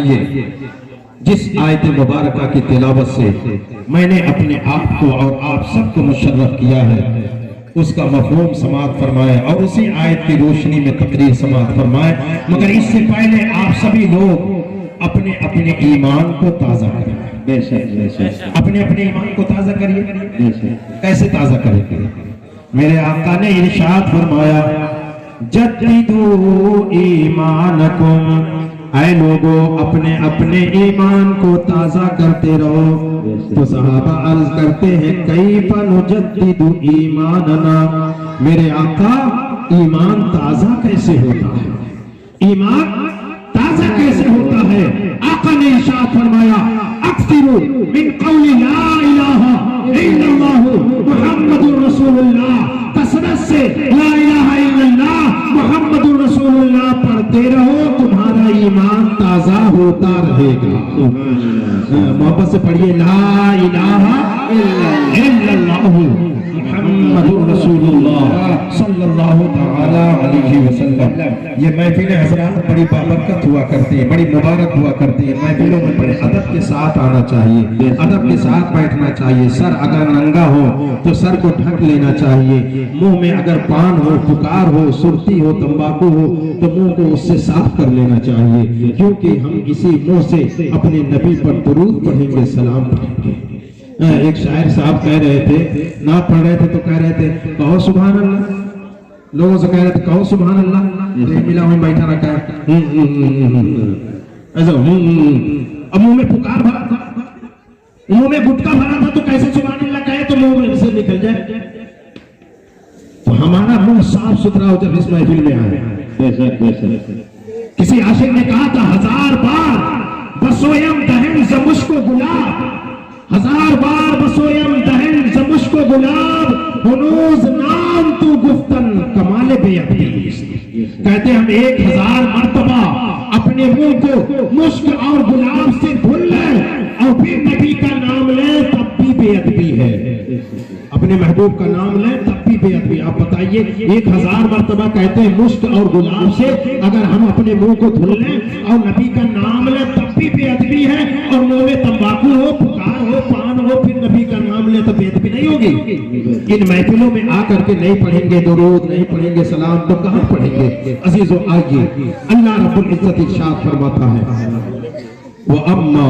آئیے جس آیت مبارکہ کی تلاوت سے میں نے اپنے آپ کو اور آپ سب کو مشرف کیا ہے اس کا مفہوم سماعت فرمائے اور اسی آیت کی روشنی میں تقریر سماعت فرمائے، مگر اس سے پہلے آپ سبھی لوگ اپنے اپنے ایمان کو تازہ کریں۔ بے شک اپنے اپنے ایمان کو تازہ کریے۔ کیسے تازہ کریں گے؟ میرے آقا نے ارشاد فرمایا جددوا ایمانکم، اے لوگو اپنے اپنے ایمان کو تازہ کرتے رہو۔ تو صحابہ عرض کرتے ہیں کیف نجدد ایماننا، میرے آقا ایمان تازہ کیسے ہوتا ہے؟ ایمان تازہ کیسے ہوتا ہے؟ آقا نے ارشاد فرمایا اکثروا من قول لا الہ الا اللہ محمد رسول اللہ، کثرت سے لا الہ الا اللہ محمد رسول اللہ پڑھتے رہو، تمہارا ایمان تازہ ہوتا رہے گا۔ محبت سے پڑھیے لا الہ الا اللہ محمد رسول اللہ صلی اللہ تعالی علیہ وسلم۔ یہ محفل حضرات بڑی بابرکت ہوا کرتی ہے، بڑی مبارک ہوا کرتی ہے۔ محفلوں میں بڑے ادب کے ساتھ آنا چاہیے، ادب کے ساتھ بیٹھنا چاہیے۔ سر اگر ننگا ہو تو سر کو ڈھک لینا چاہیے، منہ میں اگر پان ہو، پکار ہو، سرتی ہو، تمباکو ہو تو منہ کو اس سے صاف کر لینا چاہیے، کیونکہ ہم اسی منہ سے اپنے نبی پر درود پڑھیں گے، سلام پڑھیں گے۔ ایک شاعر صاحب کہہ رہے تھے، نعت پڑھ رہے تھے تو کہہ رہے تھے کہو سبحان اللہ، لوگوں سے کہہ رہے تھے کہو سبحان اللہ، ایک ملا ہوں بیٹھا رکھا ہے ایسا، اب منہ میں پکار بھرا تھا، منہ میں گٹکا بھرا تھا، تو کیسے سبحان اللہ کہے تو منہ میں سے نکل جائے؟ تو ہمارا منہ صاف ستھرا ہو جب اس محفل میں آئے۔ کسی عاشق نے کہا تھا ہزار بار بسویم دہن ز مشک و گلاب، ہزار بار بسویم دہن ز مشک و گلاب، ہنوز نام تو گفتن کمال بے عقلی۔ کہتے ہم 1000 مرتبہ اپنے منہ کو مشک اور گلاب سے دھل لیں اور پھر نبی کا نام لیں تب بھی بے ادبی ہے، اپنے محبوب کا نام لیں تب بھی بے ادبی۔ آپ بتائیے 1000 مرتبہ کہتے ہیں مشک اور گلاب سے، اگر ہم اپنے منہ کو دھل لیں اور نبی کا نام لیں تب بھی بے ادبی ہے، اور منہ میں تمباکو ہو، پکار ہو، پان ہو، پھر نبی کا نام لیں تو بے ادبی نہیں ہوگی؟ ان محفلوں میں آ کر کے نہیں پڑھیں گے درود، نہیں پڑھیں گے سلام، تو کہاں پڑھیں گے؟ عزیزو آئیے، اللہ رب العزت ارشاد فرماتا ہے وَأَمَّا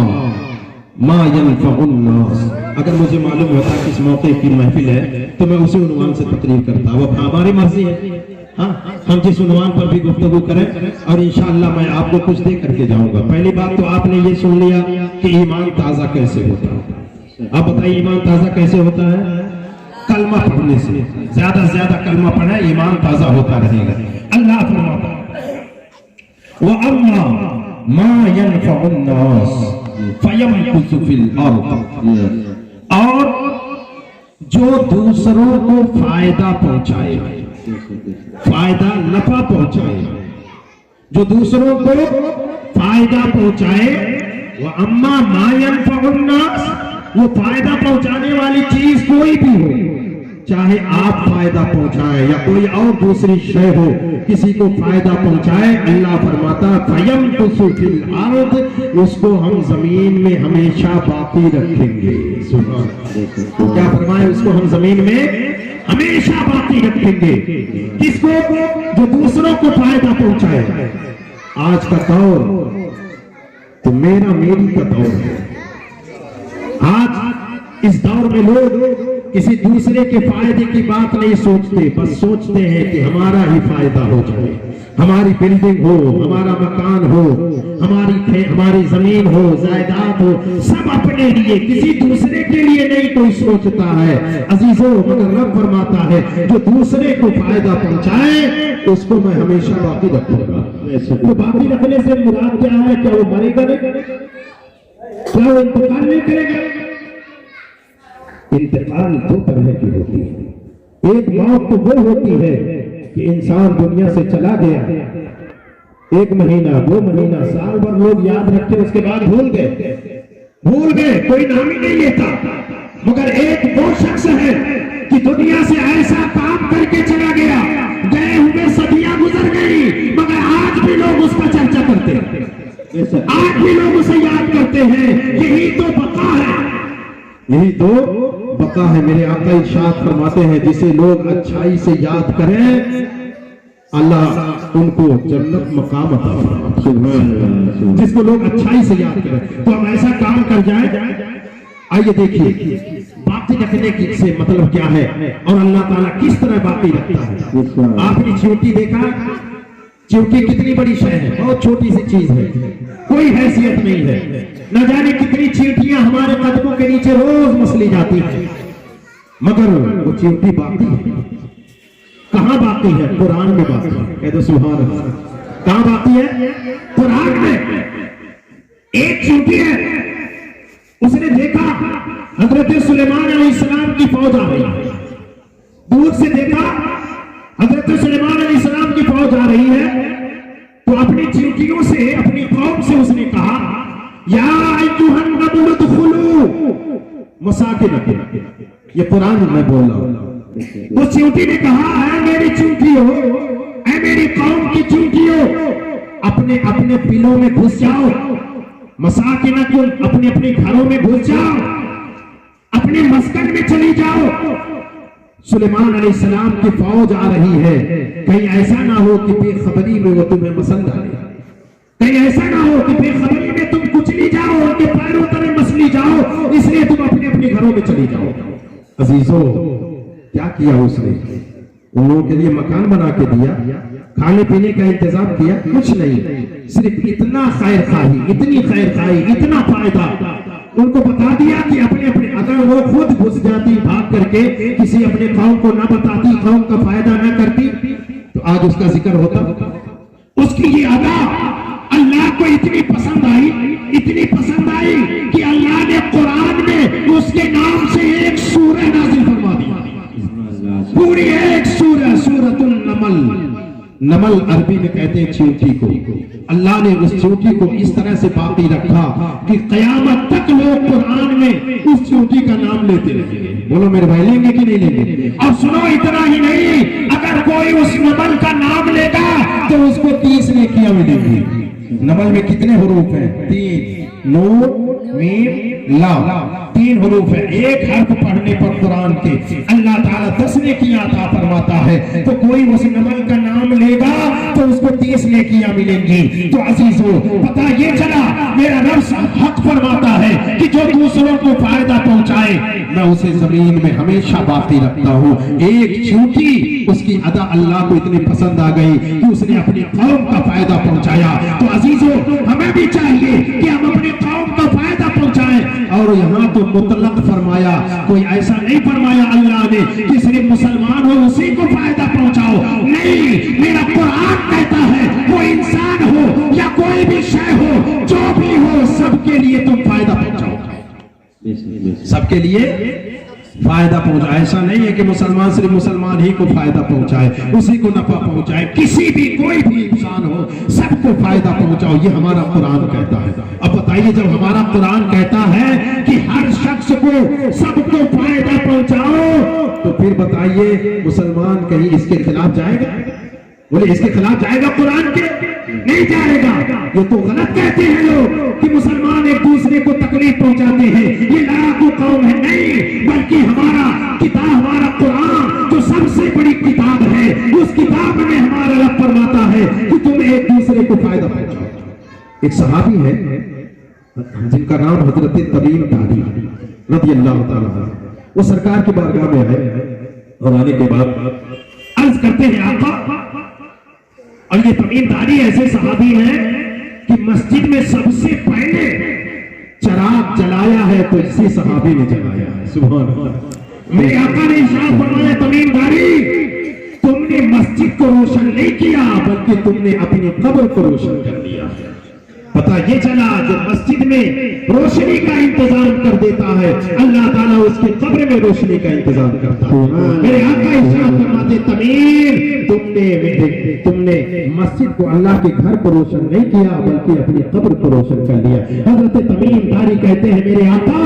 مَا يَنْفَعُ النَّاسِ، اگر مجھے معلوم ہوتا کہ اس موقع کی محفل ہے تو میں اسی عنوان سے تقریر کرتا، وہ ہماری مرضی ہے، ہاں ہم جس عنوان پر بھی گفتگو کریں، اور انشاءاللہ میں آپ کو کچھ دے کر کے جاؤں گا۔ پہلی بات تو آپ نے یہ سن لیا کہ ایمان تازہ کیسے ہوتا ہے۔ آپ بتائیے ایمان تازہ کیسے ہوتا ہے؟ کلمہ پڑھنے سے، زیادہ سے زیادہ کلمہ پڑھیں، ایمان تازہ ہوتا رہے گا۔ اللہ فرماتا ہے وَأَمَّا مَا يَنْفَعُ النَّاسِ فَيَمْكُثُ فِي الْأَرْضِ، اور جو دوسروں کو فائدہ پہنچائے، فائدہ نفع پہنچائے، جو دوسروں کو فائدہ پہنچائے، وَأَمَّا مَا يَنْفَعُ النَّاسِ، وہ فائدہ پہنچانے والی چیز کوئی بھی ہو، چاہے آپ فائدہ پہنچائے یا کوئی اور دوسری شے ہو، کسی کو فائدہ پہنچائے، اللہ فرماتا فَيَمْكُثُ فِي الْأَرْضِ، اس کو ہم زمین میں ہمیشہ باقی رکھیں گے۔ کیا فرمائے؟ اس کو ہم زمین میں ہمیشہ باقی رکھیں گے۔ کس کو؟ جو دوسروں کو فائدہ پہنچائے۔ آج کا دور تو میرا میری کا دور ہے۔ آج اس دور میں لوگ کسی دوسرے کے فائدے کی بات نہیں سوچتے، بس سوچتے ہیں کہ ہمارا ہی فائدہ ہو جائے، ہماری بلڈنگ ہو، ہمارا مکان ہو، ہماری زمین ہو، جائیداد ہو، سب اپنے لیے، کسی دوسرے کے لیے نہیں کوئی سوچتا ہے۔ عزیزو، مگر رب فرماتا ہے جو دوسرے کو فائدہ پہنچائے اس کو میں ہمیشہ باقی رکھوں گا۔ تو باقی رکھنے سے مراد کیا ہے؟ کیا وہ مرے گا نہیں؟ کیا وہ انتقال نہیں کرے گا؟ انتقال دو طرح کی ہوتی ہے۔ ایک موت تو وہ ہوتی ہے کہ انسان دنیا سے چلا گیا، 1 مہینہ 2 مہینہ سال بھر لوگ یاد رکھتے، اس کے بعد بھول گئے، کوئی نام ہی نہیں لیتا۔ مگر ایک وہ شخص ہے کہ دنیا سے ایسا کام کر کے چلا گیا، گئے ہوئے صدیاں گزر گئی مگر آج بھی لوگ اس کا چرچا کرتے ہیں۔ آج بھی لوگ اسے یاد کرتے ہیں. یہی تو بقا ہے, یہی تو بقا ہے. میرے آقا ارشاد فرماتے ہیں جسے لوگ اچھائی سے یاد کریں اللہ ان کو جنت مقام عطا فرماتا. جس کو لوگ اچھائی سے یاد کریں تو ہم ایسا کام کر جائیں. آئیے دیکھیے باقی رکھنے کی سے مطلب کیا ہے اور اللہ تعالیٰ کس طرح باقی رکھتا ہے. آپ نے چیونٹی دیکھا؟ چیونٹی کتنی بڑی شے ہے, بہت چھوٹی سی چیز ہے, کوئی حیثیت نہیں ہے. نہ جانے کتنی چیونٹیاں ہمارے قدموں کے نیچے روز مسلی جاتی ہیں, مگر وہ چیونٹی باقی ہے. کہاں باقی ہے؟ قرآن میں باقی ہے. کہہ دو سبحان اللہ. کہاں باقی ہے؟ قرآن میں. ایک چیونٹی ہے, اس نے دیکھا حضرت سلیمان علیہ السلام کی فوج آ رہی ہے. دور سے دیکھا حضرت سلیمان علیہ السلام کی فوج آ رہی ہے تو اپنی چیونٹیوں سے, اپنی قوم سے اس نے کہا یا ایھا النمل ادخلوا مساکنکم. یہ قرآن میں بول رہا ہوں. اس چیونٹی نے کہا اے میری چیونٹیوں, اے میری قوم کی چیونٹیوں, اپنے اپنے بلوں میں گھس جاؤ. مساکنکم, اپنے اپنے گھروں میں گھس جاؤ, اپنے مسکن میں چلی جاؤ. سلیمان علیہ السلام کی فوج آ رہی ہے, کہیں ایسا نہ ہو کہ بے خبری میں وہ تمہیں مسل ڈالے, کہیں ایسا نہ ہو کہ بے خبری میں تم کچلی جاؤ, ان کے پیروں تلے مسلی جاؤ, اس لیے تم اپنے اپنے گھروں میں چلی جاؤ. عزیزو, کیا کیا اس نے؟ ان لوگوں کے لیے مکان بنا کے دیا, کھانے پینے کا انتظام کیا؟ کچھ نہیں. صرف اتنا خیر خواہی, اتنی خیر خواہی, اتنا فائدہ ان کو بتا دیا کہ اپنے اپنے, اگر وہ خود گھس جاتی بھاگ کر کے, کسی اپنے قوم کو نہ بتاتی, قوم کا فائدہ نہ کرتی, تو آج اس کا ذکر ہوتا. اس کی یہ ادا اللہ کو اتنی پسند آئی, اتنی پسند آئی کہ اللہ نے قرآن میں اس کے نام سے ایک سورہ نازل فرما دی. پوری ایک سورہ, سورۃ النمل. نمل عربی میں کہتے ہیں چیونٹی کو. اللہ نے اس چیونٹی کو اس طرح سے باقی رکھا کہ قیامت تک لوگ قرآن میں اس چیونٹی کا نام لیتے رہیں گے. بولو میرے بھائی, لیں گے کہ نہیں لیں گے؟ اور سنو, اتنا ہی نہیں, اگر کوئی اس نمل کا نام لے گا تو اس کو 30 نیکیاں ملیں گی. نمل میں کتنے حروف ہیں؟ 3, نون, میم, لام. 3 حروف ہیں. ایک حرف پڑھنے پر قرآن کے اللہ تعالیٰ 10 نیکیاں عطا فرماتا ہے. تو کوئی اس نمل کا نام لے گا تو اس کو 30 نیکیاں ملیں گی. تو عزیزو, پتہ یہ چلا میرا رب حق فرماتا ہے کہ جو دوسروں کو فائدہ پہنچائے میں اسے زمین میں ہمیشہ باقی رکھتا ہوں. ایک چیونٹی, اس کی ادا اللہ کو اتنی پسند آ گئی کہ اس نے اپنی قوم کا فائدہ پہنچایا. تو عزیزو, ہمیں بھی چاہیے کہ ہم اپنی قوم کا فائدہ پہنچائیں. اور یہاں تو مطلق فرمایا, کوئی ایسا نہیں فرمایا اللہ نے کہ صرف مسلمان ہو اسی کو فائدہ پہنچاؤ. نہیں, میرا قرآن کہتا ہے وہ انسان ہو یا کوئی بھی شے ہو, جو بھی ہو, سب کے لیے تم فائدہ پہنچاؤ, سب کے لیے فائدہ پہنچا. ایسا نہیں ہے کہ مسلمان صرف مسلمان ہی کو فائدہ پہنچائے, اسی کو نفع پہنچائے. کسی بھی, کوئی بھی انسان ہو, سب کو فائدہ پہنچاؤ. یہ ہمارا قرآن کہتا ہے. اب بتائیے, جب ہمارا قرآن کہتا ہے کہ ہر شخص کو, سب کو فائدہ پہنچاؤ, تو پھر بتائیے مسلمان کہیں اس کے خلاف جائے گا؟ بولے اس کے خلاف جائے گا قرآن کے؟ نہیں جائے گا. یہ تو غلط کہتے ہیں لوگ کہ مسلمان ایک دوسرے کو تکلیف پہنچاتے ہیں, یہ لڑاکو قوم ہے. نہیں, بلکہ ہمارا کتاب, ہمارا قرآن جو سب سے بڑی کتاب ہے, اس کتاب میں ہمارا رب فرماتا ہے کہ تم ایک دوسرے کو فائدہ پہنچاؤ. ایک صحابی ہے جن کا نام حضرت تمیم داری رضی اللہ تعالیٰ عنہ. وہ سرکار کی بارگاہ میں آئے اور آنے کے بعد عرض کرتے ہیں آقا, اور یہ تمیم داری ایسے صحابی ہیں کہ مسجد میں سب سے پہلے چراغ جلایا ہے تو اسی صحابی نے جلایا ہے. سبحان اللہ. میرے آقا نے ارشاد فرمایا, تمیم داری, تم نے مسجد کو روشن نہیں کیا بلکہ تم نے اپنی قبر کو روشن کر دیا. پتہ یہ چلا جو مسجد میں روشنی کا انتظام کر دیتا ہے, اللہ تعالیٰ اس کی قبر میں روشنی کا انتظام کرتا ہے. میرے آقا ارشاد فرماتے, تمیم, تم نے مسجد کو, اللہ کے گھر کو روشن نہیں کیا بلکہ اپنی قبر کو روشن کر دیا. حضرت تمیم داری کہتے ہیں, میرے آقا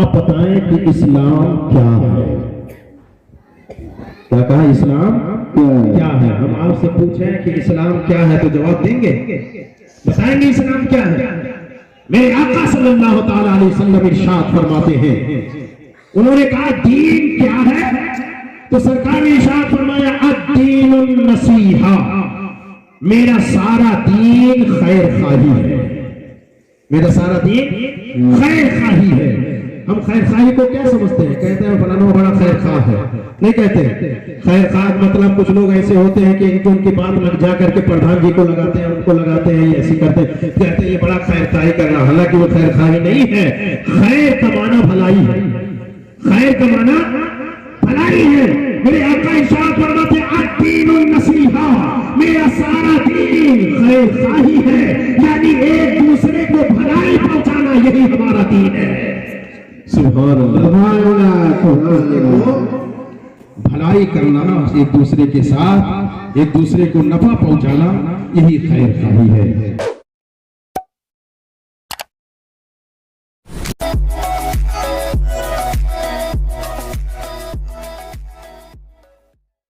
آپ بتائیں کہ اسلام کیا ہے؟ کیا کہا؟ اسلام کیا ہے؟ ہم آپ سے پوچھیں کہ اسلام کیا ہے تو جواب دیں گے؟ بتائیں گے اسلام کیا ہے؟ میرے آقا صلی اللہ تعالیٰ علیہ وسلم ارشاد فرماتے ہیں، انہوں نے کہا دین کیا ہے؟ تو سرکار نے ارشاد فرمایا الدین النصیحہ، میرا سارا دین خیر خواہی ہے، میرا سارا دین خیر خواہی ہے۔ ہم خیر خواہی کو کیا سمجھتے ہیں؟ کہتے ہیں فلانا بڑا خیر خواہ ہے، نہیں کہتے۔ خیر خواہ مطلب کچھ لوگ ایسے ہوتے ہیں کہ ان کی بات لگ جا کر کے پردھان جی کو لگاتے ہیں، ان کو لگاتے ہیں، یہ ایسی کرتے ہیں، کہتے ہیں یہ بڑا خیر خواہی کر رہا، حالانکہ وہ خیر خواہی نہیں ہے۔ خیر کا معنی بھلائی ہے، خیر کا معنی بھلائی ہے۔ میرے آقا ارشاد فرماتے ہیں الدین النصیحہ، میرا سارا دین خیر خواہی ہے، یعنی ایک دوسرے کو بھلائی پہنچانا، یہی ہمارا دین ہے۔ سبحان اللہ، بھلائی کرنا، ایک دوسرے کے ساتھ ایک دوسرے کو نفع پہنچانا، یہی خیر خواہی ہے۔